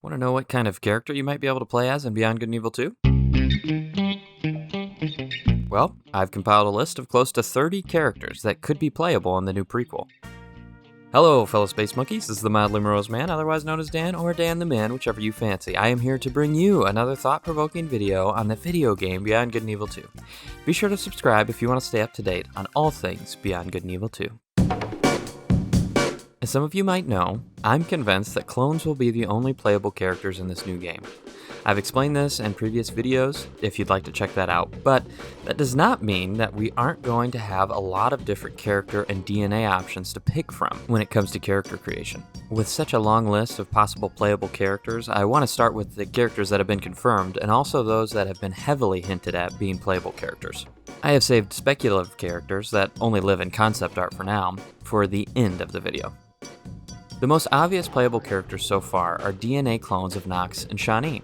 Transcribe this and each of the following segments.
Want to know what kind of character you might be able to play as in Beyond Good and Evil 2? Well, I've compiled a list of close to 30 characters that could be playable in the new prequel. Hello, fellow space monkeys. This is the Mildly Morose Man, otherwise known as Dan, or Dan the Man, whichever you fancy. I am here to bring you another thought-provoking video on the video game Beyond Good and Evil 2. Be sure to subscribe if you want to stay up to date on all things Beyond Good and Evil 2. As some of you might know, I'm convinced that clones will be the only playable characters in this new game. I've explained this in previous videos, if you'd like to check that out, but that does not mean that we aren't going to have a lot of different character and DNA options to pick from when it comes to character creation. With such a long list of possible playable characters, I want to start with the characters that have been confirmed and also those that have been heavily hinted at being playable characters. I have saved speculative characters that only live in concept art for now for the end of the video. The most obvious playable characters so far are DNA clones of Nox and Shawnee.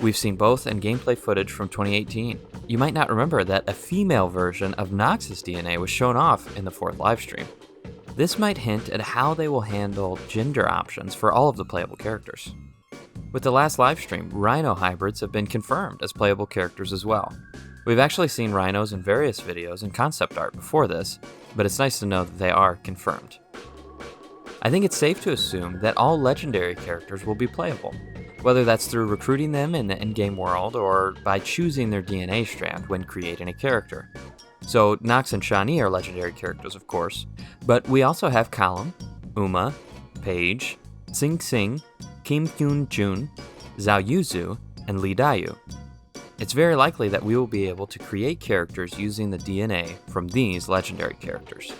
We've seen both in gameplay footage from 2018. You might not remember that a female version of Nox's DNA was shown off in the 4th livestream. This might hint at how they will handle gender options for all of the playable characters. With the last livestream, rhino hybrids have been confirmed as playable characters as well. We've actually seen rhinos in various videos and concept art before this, but it's nice to know that they are confirmed. I think it's safe to assume that all legendary characters will be playable, whether that's through recruiting them in the in-game world or by choosing their DNA strand when creating a character. So Nox and Shawnee are legendary characters, of course, but we also have Callum, Uma, Paige, Sing Sing, Kim Kyun Jun, Zhao Yuzu, and Lee Dayu. It's very likely that we will be able to create characters using the DNA from these legendary characters.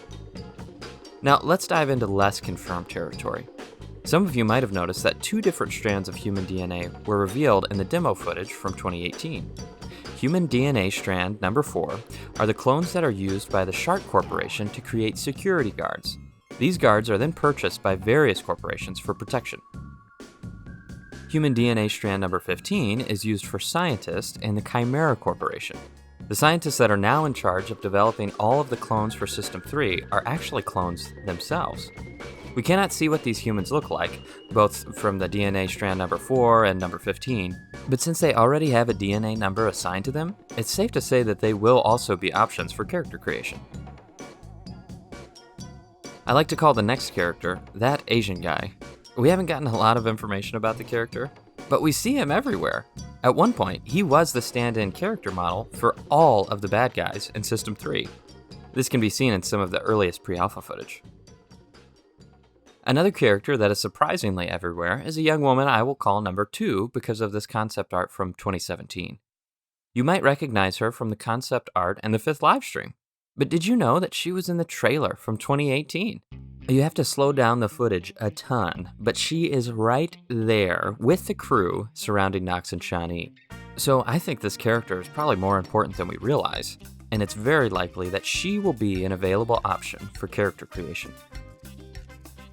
Now, let's dive into less confirmed territory. Some of you might have noticed that 2 different strands of human DNA were revealed in the demo footage from 2018. Human DNA strand number 4 are the clones that are used by the Shark Corporation to create security guards. These guards are then purchased by various corporations for protection. Human DNA strand number 15 is used for scientists and the Chimera Corporation. The scientists that are now in charge of developing all of the clones for System 3 are actually clones themselves. We cannot see what these humans look like, both from the DNA strand number 4 and number 15, but since they already have a DNA number assigned to them, it's safe to say that they will also be options for character creation. I like to call the next character that Asian guy. We haven't gotten a lot of information about the character, but we see him everywhere. At one point, he was the stand-in character model for all of the bad guys in System 3. This can be seen in some of the earliest pre-alpha footage. Another character that is surprisingly everywhere is a young woman I will call number 2 because of this concept art from 2017. You might recognize her from the concept art and the 5th livestream, but did you know that she was in the trailer from 2018? You have to slow down the footage a ton, but she is right there with the crew surrounding Nox and Shawnee. So I think this character is probably more important than we realize, and it's very likely that she will be an available option for character creation.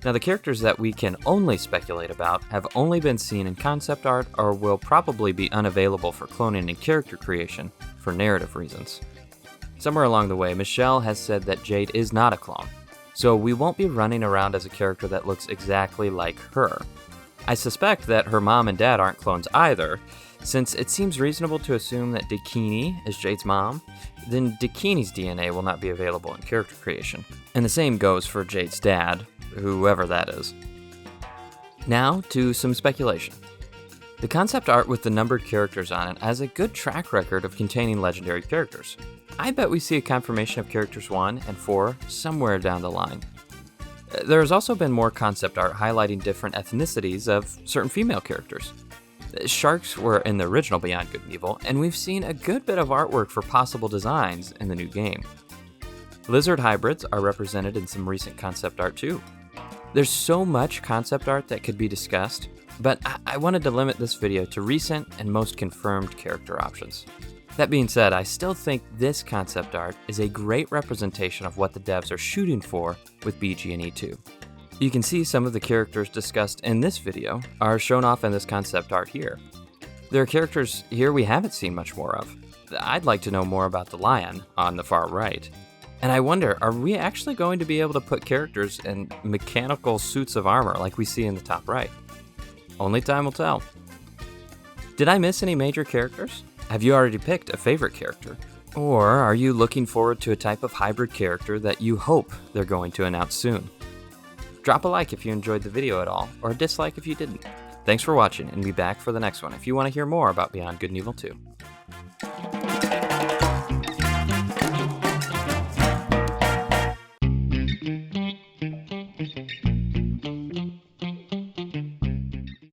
Now, the characters that we can only speculate about have only been seen in concept art or will probably be unavailable for cloning and character creation for narrative reasons. Somewhere along the way, Michelle has said that Jade is not a clone, so we won't be running around as a character that looks exactly like her. I suspect that her mom and dad aren't clones either, since it seems reasonable to assume that Dakini is Jade's mom, then Dakini's DNA will not be available in character creation. And the same goes for Jade's dad, whoever that is. Now to some speculation. The concept art with the numbered characters on it has a good track record of containing legendary characters. I bet we see a confirmation of characters 1 and 4 somewhere down the line. There has also been more concept art highlighting different ethnicities of certain female characters. Sharks were in the original Beyond Good and Evil, and we've seen a good bit of artwork for possible designs in the new game. Lizard hybrids are represented in some recent concept art too. There's so much concept art that could be discussed, but I wanted to limit this video to recent and most confirmed character options. That being said, I still think this concept art is a great representation of what the devs are shooting for with BGE2. You can see some of the characters discussed in this video are shown off in this concept art here. There are characters here we haven't seen much more of. I'd like to know more about the lion on the far right. And I wonder, are we actually going to be able to put characters in mechanical suits of armor like we see in the top right? Only time will tell. Did I miss any major characters? Have you already picked a favorite character? Or are you looking forward to a type of hybrid character that you hope they're going to announce soon? Drop a like if you enjoyed the video at all, or a dislike if you didn't. Thanks for watching, and be back for the next one if you want to hear more about Beyond Good and Evil 2.